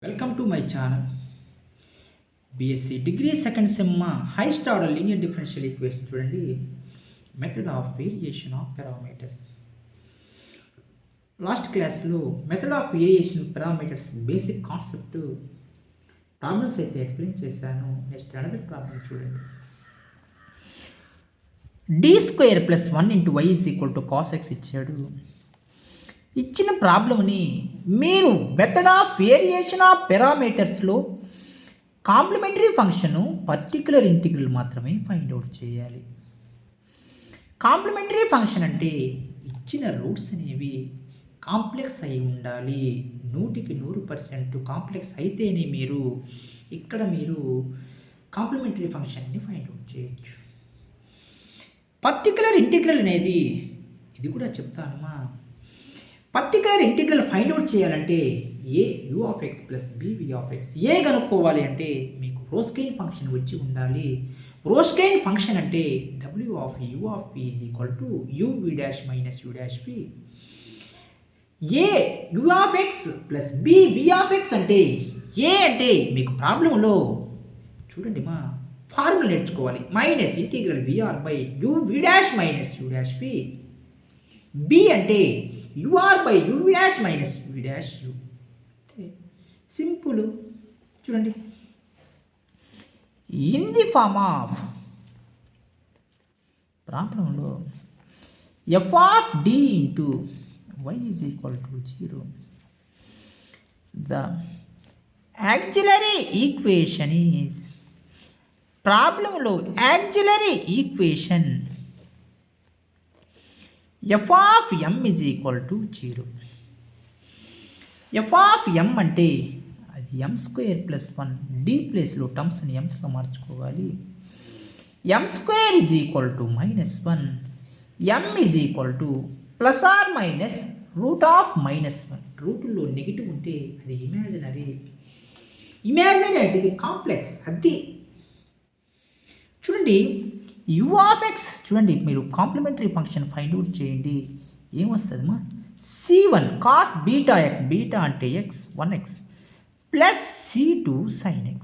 Welcome to my channel. BSc degree second sem highest order linear differential equation చూడండి. Method of variation of parameters. Last క్లాస్లో method of variation parameters basic concept problems అయితే explain చేశాను. Next another problem చూడండి. d² + 1 × y = cos x ఇచ్చాడు. ఇచ్చిన ప్రాబ్లమ్ని మీరు method of variation of పారామీటర్స్లో కాంప్లిమెంటరీ ఫంక్షను పర్టికులర్ ఇంటిగ్రల్ మాత్రమే ఫైండ్ అవుట్ చేయాలి. కాంప్లిమెంటరీ ఫంక్షన్ అంటే ఇచ్చిన రూట్స్ అనేవి కాంప్లెక్స్ అయి ఉండాలి. 100% కాంప్లెక్స్ అయితేనే మీరు కాంప్లిమెంటరీ ఫంక్షన్ని ఫైండ్ అవుట్ చేయొచ్చు. పర్టికులర్ ఇంటిగ్రల్ అనేది ఇది కూడా చెప్తానమ్మా. పర్టికులర్ ఇంటిగ్రల్ ఫైండ్ అవుట్ చేయాలంటే ఏ u(x) + bv(x). ఏ కనుక్కోవాలి అంటే మీకు రోస్కెయిన్ ఫంక్షన్ వచ్చి ఉండాలి. రోస్కెయిన్ ఫంక్షన్ అంటే w(u(v) = uv' - u'(v). ఏ u(x) + bv(x) అంటే ఏ అంటే మీకు ప్రాబ్లంలో చూడండి మా ఫార్ములా నేర్చుకోవాలి. -∫vr/uv' - u'(v). b అంటే ur/uv' - v'(u). సింపుల్. చూడండి, ఇన్ ది ఫార్మ్ ఆఫ్ ప్రాబ్లంలో f(d) × y = 0. The auxiliary equation is ప్రాబ్లంలో యాక్సిలరీ ఈక్వేషన్ f(m) = 0. f(m) అంటే అది m² + 1. d ప్లేస్లో టర్మ్స్ని mస్గా మార్చుకోవాలి. m² = -1. m ± √(-1). రూట్లో నెగిటివ్ ఉంటే అది ఇమాజినరీ. ఇమాజినరీ అంటే ఇది కాంప్లెక్స్. అది చూడండి, u(x) చూడండి, మీరు కాంప్లిమెంటరీ ఫంక్షన్ ఫైండ్ అవుట్ చేయండి. ఏమొస్తుందమ్మా? c1 cos βx, బీటా అంటే x 1x + c2 sin x.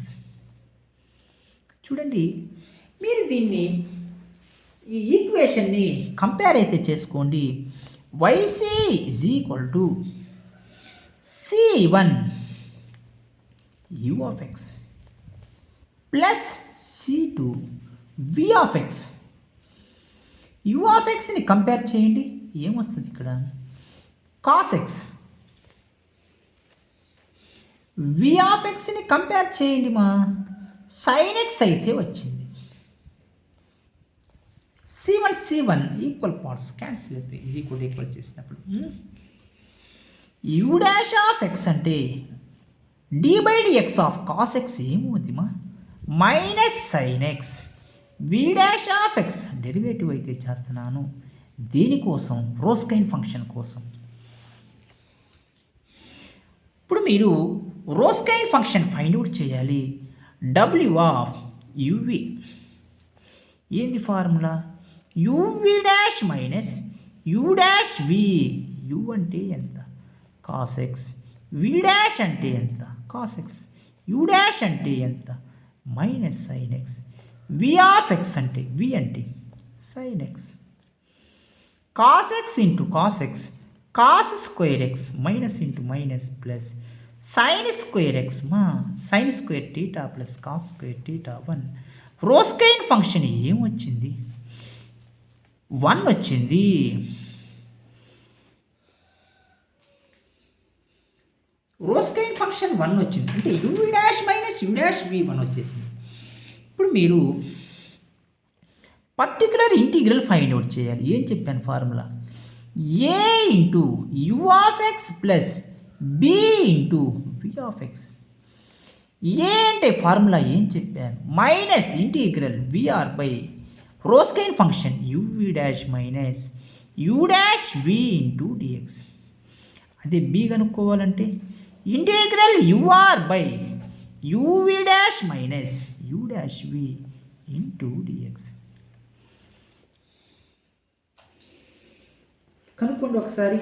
చూడండి, మీరు దీన్ని ఈ ఈక్వేషన్ని కంపేర్ అయితే చేసుకోండి. yc = c1 u(x) + c2 v(x). u(x)ని compare చేయండి. ఏమొస్తుంది ఇక్కడ? cos x. v(x)ని కంపేర్ చేయండి మా sin x అయితే వచ్చింది. c1 ఈక్వల్ పార్ట్స్ క్యాన్సిల్ అవుతాయి. ఈక్వల్ చేసినప్పుడు u'(x) అంటే d/dx ఆఫ్ cos x ఏమవుతుంది మా -sin x. v'(x) డెరివేటివ్ అయితే చేస్తున్నాను. దీనికోసం రోస్కెయిన్ ఫంక్షన్ కోసం. ఇప్పుడు మీరు రోస్కెయిన్ ఫంక్షన్ ఫైండ్ అవుట్ చేయాలి. w(uv) ఏంది ఫార్ములా? uv' - u'(v). u అంటే ఎంత? cos x. v' అంటే ఎంత? cos x. u' అంటే ఎంత? -sin x. v(x) అంటే v అంటే sin x. cos x × cos x cos square x - plus sin square x sin square θ + cos square θ 1. రోస్కెయిన్ function ఏమొచ్చింది? 1 వచ్చింది. రోస్కెయిన్ ఫంక్షన్ 1 వచ్చింది అంటే u' - u'(v) 1 వచ్చేసింది. ఇప్పుడు మీరు పర్టికులర్ ఇంటిగ్రల్ ఫైండ్ అవుట్ చేయాలి. ఏం చెప్పాను formula? a × u(x) + b × v(x). ఏ అంటే ఫార్ములా ఏం చెప్పాను? -∫vr/ Wronskian function uv' - u'(v) dx. అదే b కనుక్కోవాలంటే ∫ur/uv' - u'(v) dx. కనుక్కోండి ఒకసారి.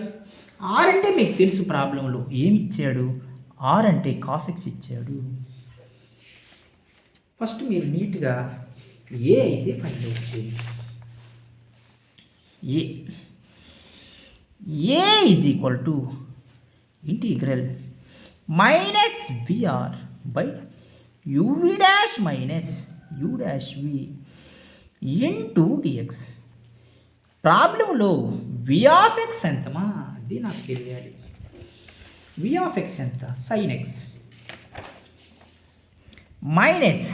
r అంటే మీకు తెలుసు. ప్రాబ్లంలో ఏమి ఇచ్చాడు? ఆర్ అంటే కాస్ ఎక్స్ ఇచ్చాడు. ఫస్ట్ మీరు నీట్గా ఏ అయితే ఫైండ్ అవుట్ చేయండి. A is equal to integral minus VR by UV dash minus U dash V into DX. ప్రాబ్లంలో వి ఆఫ్ ఎక్స్ ఎంతమా అది నాకు తెలియాలి. వి ఆఫ్ ఎక్స్ ఎంత? సైన్ ఎక్స్ మైనస్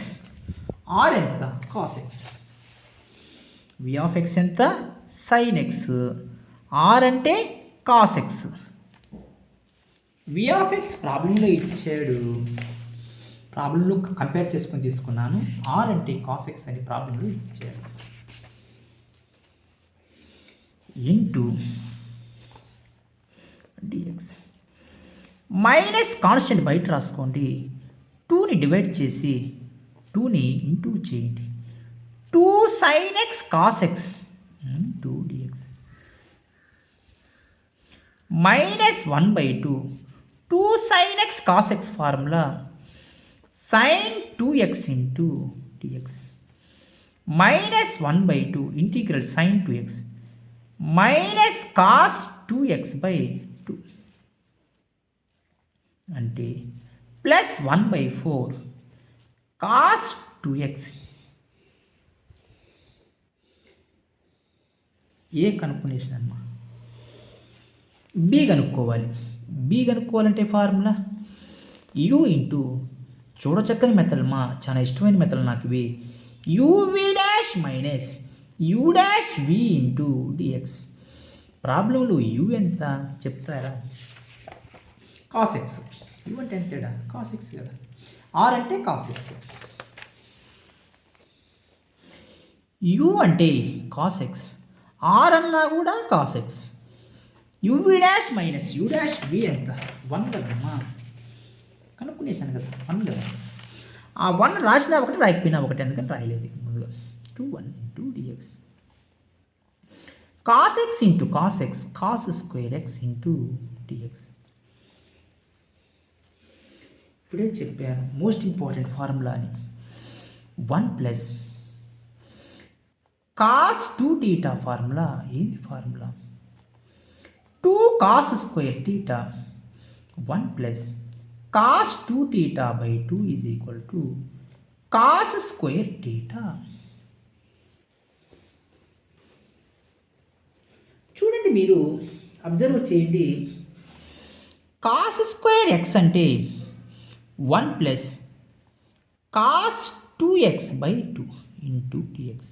ఆర్ ఎంత? Cos X. V of X ఎంత? Sine X. R అంటే cos X. V of X ప్రాబ్లంలో ఇచ్చాడు, ప్రాబ్లంలో కంపేర్ చేసుకొని తీసుకున్నాను. ఆర్ అంటే కాస్ ఎక్స్ అని ప్రాబ్లంలో ఇచ్చాడు. ఇంటూ డిఎక్స్ మైనస్ కాన్స్టెంట్ బయట రాసుకోండి. 2ని డివైడ్ చేసి 2ని ఇంటూ చేయండి. 2 sin x cos x 2 dx minus 1/2 2 sin x cos x formula sin 2x into dx minus 1/2 integral sin 2x minus cos 2x/2 అంటే ప్లస్ 1/4 cos 2x. ఏ కనుక్కునేసిన అమ్మా, B కనుక్కోవాలి. B కనుక్కోవాలంటే ఫార్ములా యు ఇంటూ, చూడచక్కని method మా, చాలా ఇష్టమైన method నాకు ఇవి. UV dash minus U dash V into DX. ప్రాబ్లంలో యు ఎంత చెప్తారా? Cos X. యు అంటే ఎంతేడా? కాస్ ఎక్స్ కదా. ఆర్ అంటే కాస్ ఎక్స్. యు అంటే కాస్ ఎక్స్, ఆర్ అన్నా కూడా cos X. UV dash minus U dash V ఎంత? 1 కదమ్మా, కనుక్కునేసాను కదా, 1 కదా. ఆ 1 రాసినా ఒకటి, రాయకపోయినా ఒకటి, ఎందుకంటే రాయలేదు ముందుగా. 2 into dx cos X into cos x cos square x into dx. ఇప్పుడే చెప్పాను మోస్ట్ ఇంపార్టెంట్ ఫార్ములా అని. 1 ప్లస్ కాస్ 2 టీటా ఫార్ములా. ఏంది formula? 2 cos square theta 1 plus cos 2 theta by 2 is equal to cos square theta. చూడండి, మీరు observe చేయండి. Cos square x అంటే 1 plus cos 2x/2 into dx.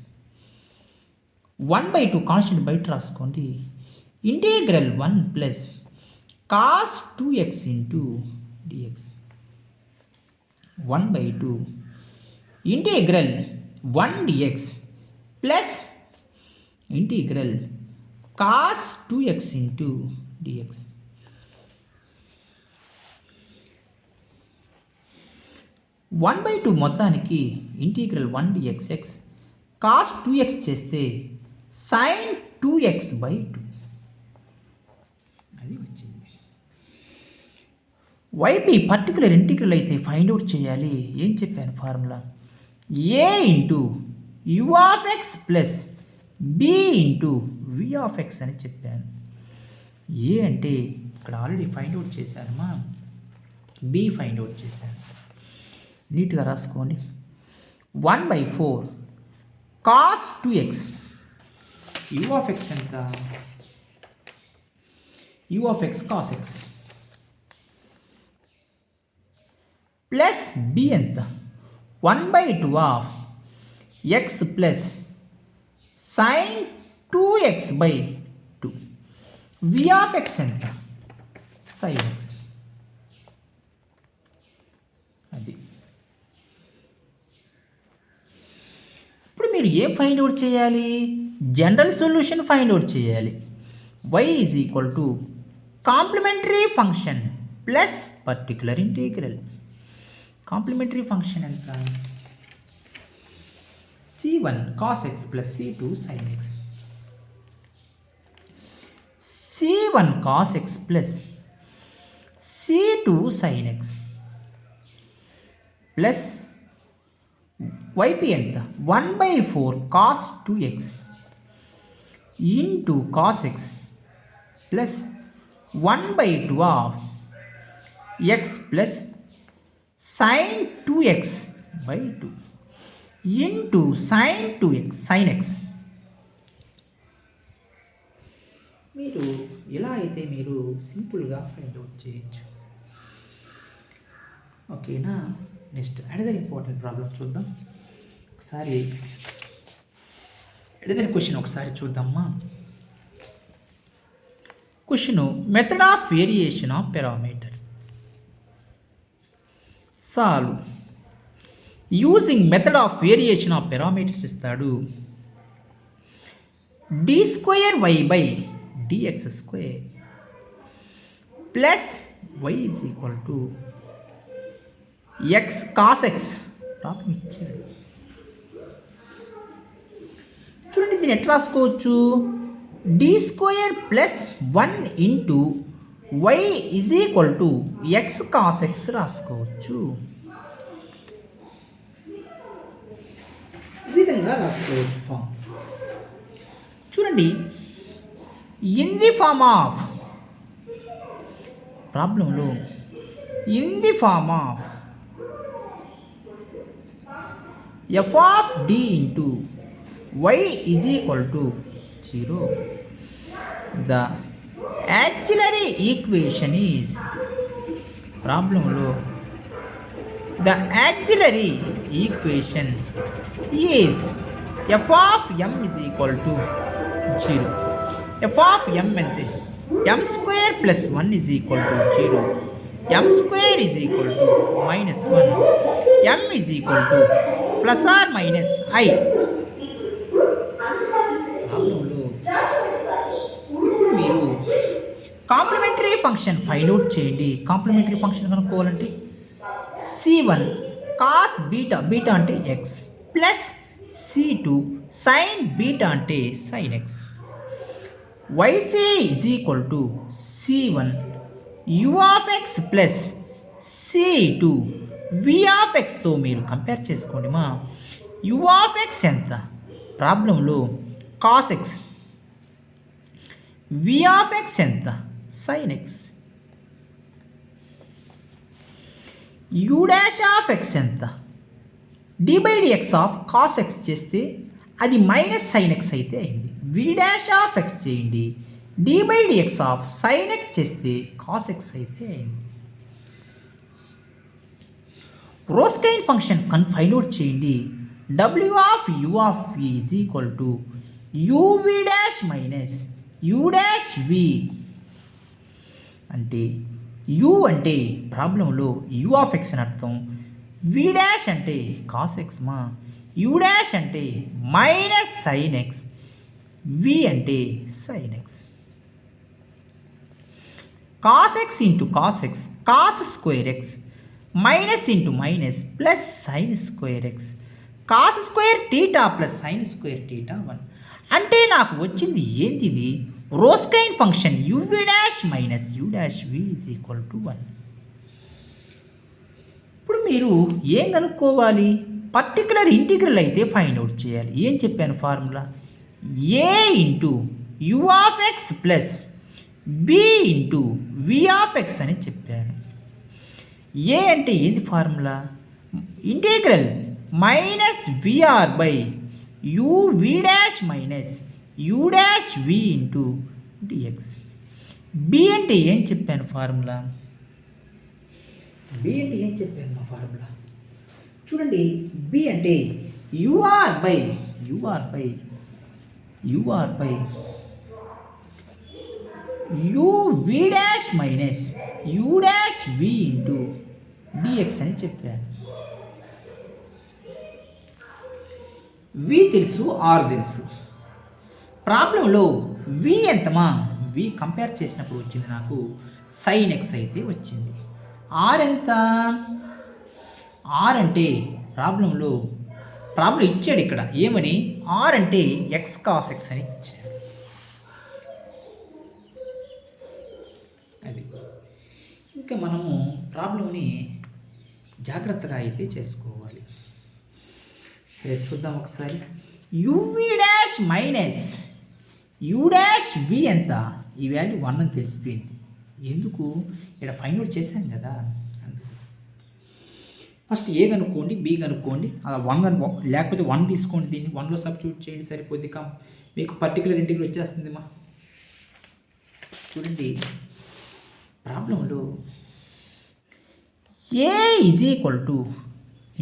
1/2 constant బయట రాసుకోండి. Integral 1 plus cos 2x into dx 1/2 integral 1 dx plus integral cos 2x into dx. 1/2 మొత్తానికి integral 1 dxx cos 2x చేస్తే sign 2x/2 అది వచ్చింది. వైపీ పర్టికులర్ ఇంటిగ్రల్ అయితే find out చేయాలి. ఏం చెప్పాను formula? A into you of X plus B into we of X అని చెప్పాను. ఏ అంటే ఇక్కడ ఆల్రెడీ ఫైండ్ అవుట్ చేశానమ్మా, బి ఫైండ్ అవుట్ చేశాను. నీట్గా రాసుకోండి. 1/4 cos 2x U of X ఎంత? You of X cos X plus B ఎంత? 1/2 of X plus sine 2x/2. V of X ఎంత? Sine X. అది ఇప్పుడు మీరు ఏం ఫైండ్ అవుట్ చేయాలి? జనరల్ సొల్యూషన్ ఫైండ్ అవుట్ చేయాలి. y is equal to complementary function plus particular integral. Complementary function ఎంత? c1 cos x plus c2 sin x. c1 cos x plus c2 sin x plus y p ఎంత 1/4 cos 2x ఇంటూ cos x plus 1/2 of x plus sin 2x by 2 into sin 2x sin x. మీరు ఇలా అయితే మీరు సింపుల్గా find out చేయొచ్చు. ఓకేనా. Next another important problem చూద్దాం ఒకసారి. అనదర్ క్వశ్చన్ ఒకసారి చూద్దామా. Question method of variation of parameters solve using method of variation of parameters ఇస్తాడు. d square y by dx square plus y is equal to x cos x problem ఇచ్చాడు. చూడండి దీన్ని ఎట్లా రాసుకోవచ్చు. d square plus 1 into y is equal to x cos x రాసుకోవచ్చు. ఈ విధంగా రాసుకోవచ్చు ఫామ్. చూడండి ఇన్ ది ఫార్మ్ ఆఫ్ ప్రాబ్లంలో in the form of f of d into y is equal to 0. The auxiliary equation is ప్రాబ్లంలో the auxiliary equation is f of m is equal to 0. f of m అంటే m square plus 1 is equal to 0. m square is equal to minus 1. m is equal to plus or minus I. ప్రాబ్లంలో ఇప్పుడు మీరు complementary function find out చేయండి. Complementary function కనుక్కోవాలంటే c1 cos beta beta అంటే x plus c2 sin beta అంటే sin x. yc is equal to c1 u of x plus c2 v of xతో మీరు compare చేసుకోండి మా. u of x ఎంత ప్రాబ్లంలో cos x, v of x ఎంత sin x, u dash of x ఎంత d by dx of cos x చేస్తే అది minus sin x అయితే అయింది. v dash of x చేయండి, d by dx of sin x చేస్తే cos x అయితే అయింది. రోస్కైన్ ఫంక్షన్ ఫైండ్ అవుట్ చేయండి. w of u of v is equal to uv dash minus u dash v అంటే u అంటే ప్రాబ్లంలో u of x అని అర్థం, v dash అంటే cos x మా, u dash అంటే మైనస్ sin x, v అంటే sin x. cos x into cos x cos square x minus into minus plus sine square X cos square theta plus sine square theta 1 అంటే నాకు వచ్చింది ఏంటిది Wronskian function uv dash minus u dash v is equal to 1. ఇప్పుడు మీరు ఏం కనుక్కోవాలి, particular integral అయితే find out చేయాలి. ఏం చెప్పాను formula a into u of X plus b into v of X అని చెప్పాను. ఏ అంటే ఏంది formula integral minus VR by U V dash minus U dash V into dx. B అంటే ఏం చెప్పాను ఫార్ములా, బి అంటే ఏం చెప్పాను మా ఫార్ములా చూడండి. బి అంటే U R by U V dash minus U dash V into dx అని చెప్పాను. వి తెలుసు, ఆర్ తెలుసు. ప్రాబ్లంలో వి ఎంతమా, వి కంపేర్ చేసినప్పుడు వచ్చింది నాకు సైన్ ఎక్స్ అయితే వచ్చింది. ఆర్ ఎంత, ఆర్ అంటే ప్రాబ్లం ఇచ్చాడు ఇక్కడ ఏమని, ఆర్ అంటే ఎక్స్ కాస్ ఎక్స్ అని ఇచ్చాడు. అది ఇంకా మనము ప్రాబ్లంని జాగ్రత్తగా అయితే చేసుకోవాలి. సరే చూద్దాం ఒకసారి. UV dash minus U dash V ఎంత? ఈ వాల్యూ 1 అని తెలిసిపోయింది. ఎందుకు? ఇక్కడ ఫైండ్ అవుట్ చేశాం కదా, అందుకు. ఫస్ట్ ఏ కనుక్కోండి, బి కనుక్కోండి. అలా 1 లేకపోతే 1 తీసుకోండి, దీన్ని 1లో సబ్స్టిట్యూట్ చేయండి, సరిపోద్ది. మీకు పర్టికులర్ ఇంటిగ్రల్ వచ్చేస్తుంది. చూడండి ప్రాబ్లంలో A is equal to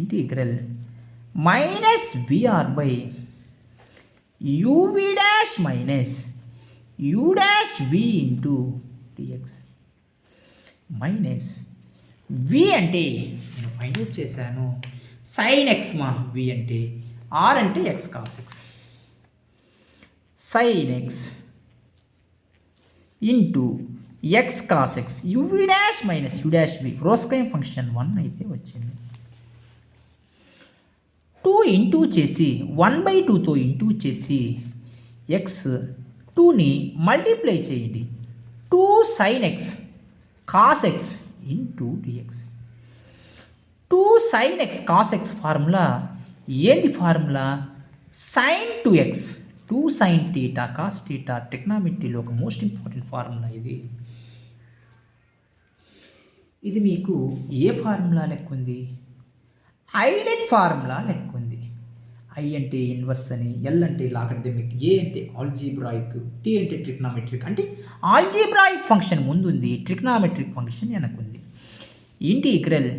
integral minus VR by UV dash minus U dash V into dx minus V అంటే నేను ఫైండ్ అవుట్ చేశాను సైన్ ఎక్స్. వి అంటే ఆర్ అంటే X cos X, sine X into X cos X UV dash minus U dash V. Wronskian function 1 అయితే వచ్చింది. 2 into చేసి 1/2తో into చేసి ఎక్స్ 2ని మల్టిప్లై చేయండి. 2 sine X cos X into dx. 2 sine X cos X formula ఏంది? Formula sine 2x 2 sine theta cos theta. ట్రిగ్నామెట్రీలో ఒక మోస్ట్ ఇంపార్టెంట్ ఫార్ములా ఇది. ఇది మీకు ఏ ఫార్ములా లెక్క ఉంది? ఐలెట్ ఫార్ములా లెక్క ఉంది. ఐ అంటే ఇన్వర్స్ అని, ఎల్ అంటే లాగరిథమిక్, ఏ అంటే ఆల్జీబ్రాయిక్, టీ అంటే ట్రిగ్నామెట్రిక్. అంటే ఆల్జీబ్రాయిక్ ఫంక్షన్ ముందుంది, ట్రిగ్నామెట్రిక్ ఫంక్షన్ వెనకుంది. Integral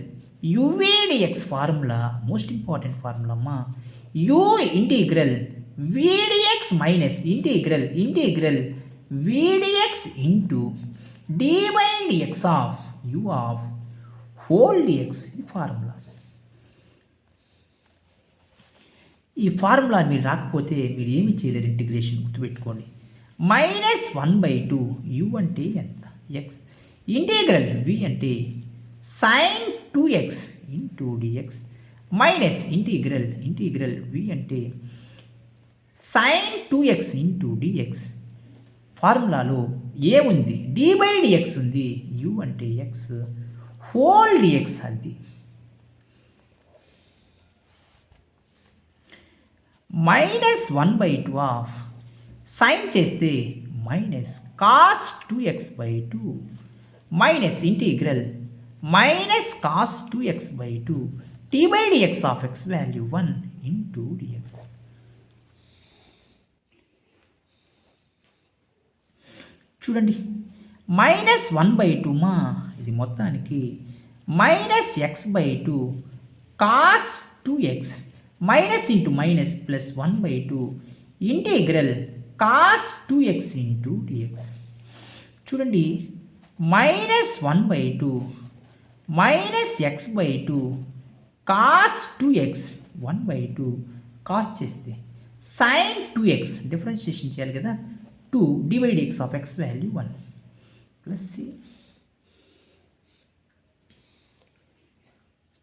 UVDX formula most important formula అమ్మా. U integral VDX minus integral VDX into D by DX of U of whole DX. ఈ formula. ఈ formula మీరు రాకపోతే మీరు ఏమి చేయలేరు. ఇంటిగ్రేషన్ గుర్తుపెట్టుకోండి. -1/2 యు అంటే ఎంత? ఎక్స్. ఇంటిగ్రల్ వి అంటే sine 2x into dx minus integral V అంటే సైన్ 2x ఇంటూ డిఎక్స్. ఫార్ములాలో ఏముంది? డి బై డిఎక్స్ ఉంది. యు అంటే ఎక్స్, హోల్ డిఎక్స్ అది. -1/2 ఆఫ్ సైన్ చేస్తే minus cos 2x/2 minus integral minus cos 2x/2 T by DX of X value 1 into DX. చూడండి -1/2 ఇది మొత్తానికి -x/2 cos 2x minus into minus plus 1/2 integral cos 2x into DX. చూడండి -1/2 -x/2 cos 2x 1/2 cos చేస్తే sine 2x differentiation చేయాలి కదా, 2 divide x of x value 1 plus C.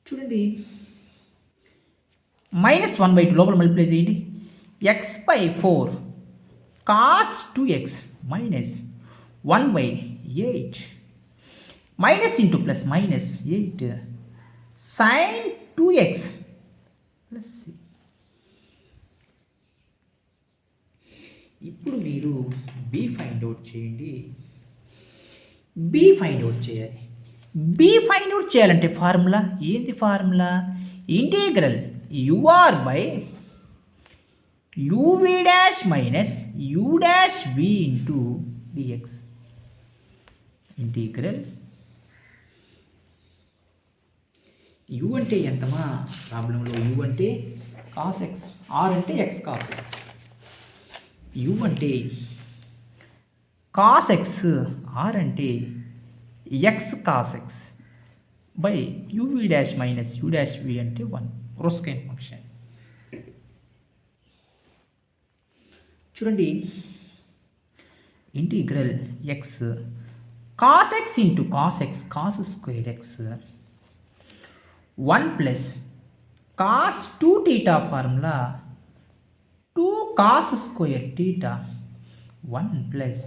చూడండి -1/2 లోపల multiply చేయండి. x/4 cos 2x minus 1/8 minus into plus minus 8 sine 2x plus C. ఇప్పుడు మీరు B find out చేయండి. బి ఫైండ్ అవుట్ చేయాలి. బి ఫైండ్ అవుట్ చేయాలంటే ఫార్ములా ఏంటి? Formula integral UR by UV dash minus U dash V into DX. Integral U అంటే ఎంతమా? ప్రాబ్లంలో you అంటే కాస్ ఎక్స్, ఆర్ అంటే ఎక్స్ కాస్ ఎక్స్. యూ అంటే కాస్ ఎక్స్, ఆర్ అంటే X cos X by UV dash minus U dash వి అంటే 1 రోస్కైన్ function. చూడండి integral x cos X into cos x cos square X 1 plus cos 2 theta formula 2 cos square theta 1 plus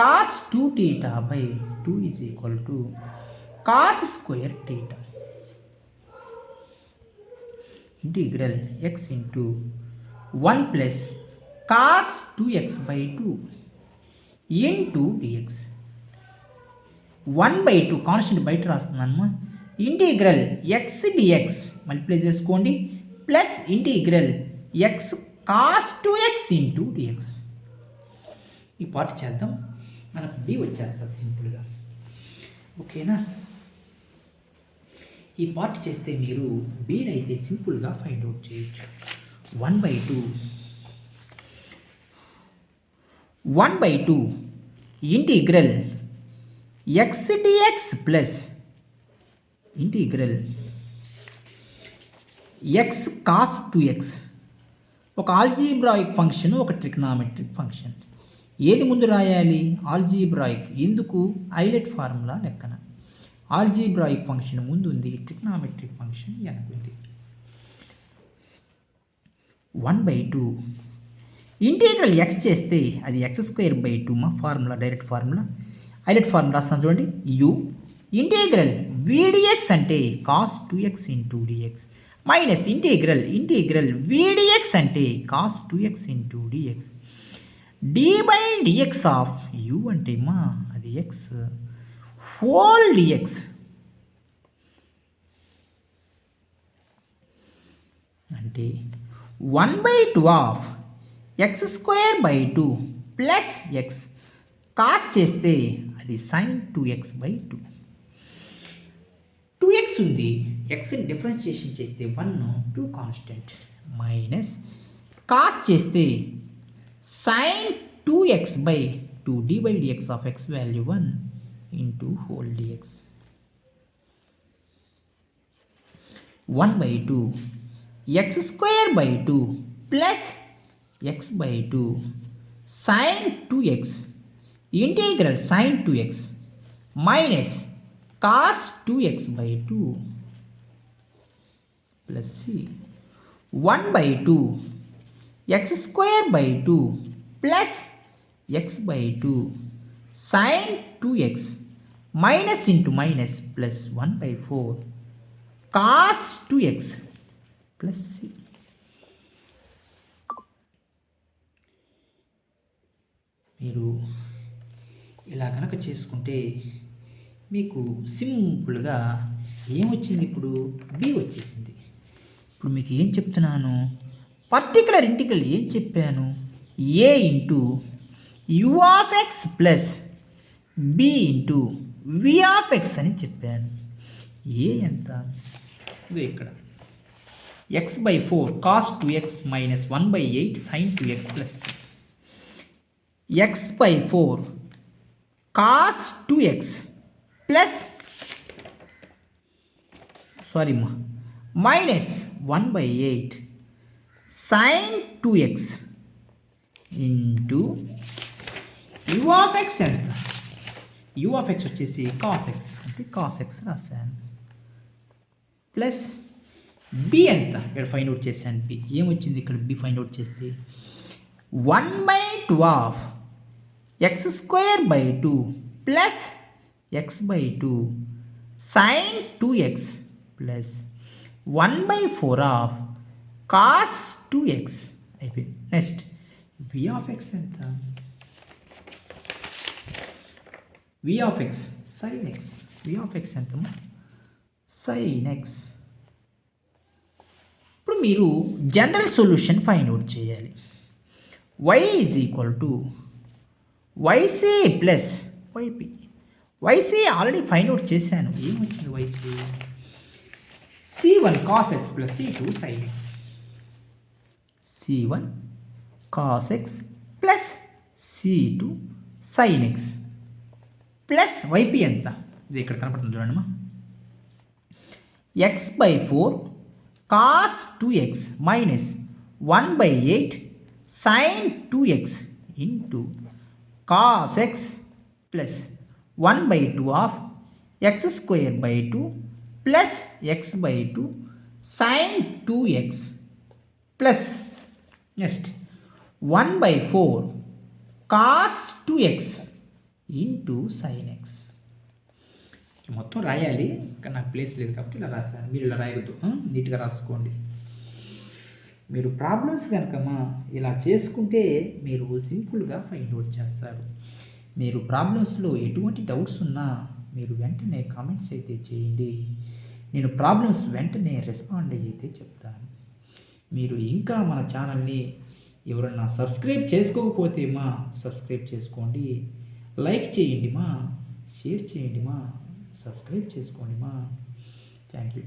cos 2 theta by 2 is equal to cos square theta integral X into 1 plus cos 2x/2 into dx 1/2 constant బయట రాస్తున్నాను. Integral x dx multiply చేసుకోండి plus integral x cos 2x into dx. ఈ part చేద్దాం, మనకు B వచ్చేస్తుంది సింపుల్గా. ఓకేనా? ఈ పార్ట్ చేస్తే మీరు బీని అయితే సింపుల్గా ఫైండ్ అవుట్ చేయొచ్చు. 1/2 integral x dx plus integral x cos 2x. ఒక ఆల్జీబ్రాయిక్ ఫంక్షన్, ఒక ట్రిగ్నామెట్రిక్ ఫంక్షన్. ఏది ముందు రాయాలి? ఆల్జీబ్రాయిక్. ఎందుకు? ఐలెట్ ఫార్ములా లెక్కన. ఆల్జీబ్రాయిక్ ఫంక్షన్ ముందు ఉంది, ట్రిగ్నామెట్రిక్ ఫంక్షన్ వెనకుంది. 1/2 ఇంటిగ్రల్ ఎక్స్ చేస్తే అది x²/2 మా formula, direct formula. ILATE formula రాస్తాను చూడండి. యు ఇంటిగ్రల్ విడిఎక్స్ అంటే cos 2x into dx minus integral v dx అంటే cos 2x into dx d/dx of u అంటే మా అది ఎక్స్ హోల్ డిఎక్స్ అంటే 1/2 of x²/2 plus X cos చేస్తే అది sin 2x/2. 2x ఉంది, ఎక్స్ని డిఫరెన్షియేషన్ చేస్తే 1 2 కాన్స్టెంట్ మైనస్ కాస్ చేస్తే sin 2x/2 d/dx of x value 1 into whole dx 1/2 x²/2 plus x/2 sin 2x integral sin 2x minus cos 2x/2 plus c 1/2 x²/2 plus x/2 sin 2x minus into minus plus 1/4 cos 2x plus c. మీరు ఇలా కనుక చేసుకుంటే మీకు సింపుల్గా ఏమొచ్చింది? ఇప్పుడు B వచ్చేసింది. ఇప్పుడు మీకు ఏం చెప్తున్నాను? పర్టికులర్ ఇంటిగ్రల్ ఏం చెప్పాను? A into you of X plus B into we of X అని చెప్పాను. ఏ ఎంత? ఇదో ఇక్కడ x/4 cos 2x minus 1/8 sin 2x plus x/4 cos 2x plus minus 1/8 sin 2x into you of X ఎంత? You of x వచ్చేసి cos x అంటే cos x రాశాను plus B ఎంత? ఇక్కడ ఫైండ్ అవుట్ చేశాను. బి ఏమొచ్చింది? ఇక్కడ బి ఫైండ్ అవుట్ చేస్తే 1/2 of x²/2 plus x/2 sin 2x plus 1/4 of cos 2x అయిపోయింది. నెక్స్ట్ వి ఆఫ్ ఎక్స్ ఎంత? V of x sin x. V of X ఎంత? sin x. ఇప్పుడు మీరు జనరల్ సొల్యూషన్ ఫైండ్ అవుట్ చేయాలి. y is equal to yc plus yp. yc already find out చేశాను. ఏమొచ్చింది yc? c1 cos x plus c2 sin x. c1 cos x plus c2 sin x plus yp ఎంత? ఇది ఇక్కడ కనపడుతుంది చూడండి. x/4 cos 2x minus 1/8 sin 2x ఇంటూ cos x plus 1/2 of x²/2 plus x/2 sin 2x plus next 1/4 cos 2x into sin x. మొత్తం రాయాలి, ఇంకా నాకు ప్లేస్ లేదు కాబట్టి ఇలా రాస్తాను. మీరు ఇలా రాయొద్దు, నీట్గా రాసుకోండి. మీరు ప్రాబ్లమ్స్ కనుకమ్మా ఇలా చేసుకుంటే మీరు సింపుల్గా ఫైండ్ అవుట్ చేస్తారు. మీరు ప్రాబ్లమ్స్లో ఎటువంటి డౌట్స్ ఉన్నా మీరు వెంటనే కామెంట్స్ అయితే చేయండి. నేను ప్రాబ్లమ్స్ వెంటనే రెస్పాండ్ అయితే చెప్తాను. మీరు ఇంకా మన ఛానల్ని ఎవరన్నా సబ్స్క్రైబ్ చేసుకోకపోతే సబ్స్క్రైబ్ చేసుకోండి, లైక్ చేయండి షేర్ చేయండి సబ్స్క్రైబ్ చేసుకోండి థ్యాంక్ యూ.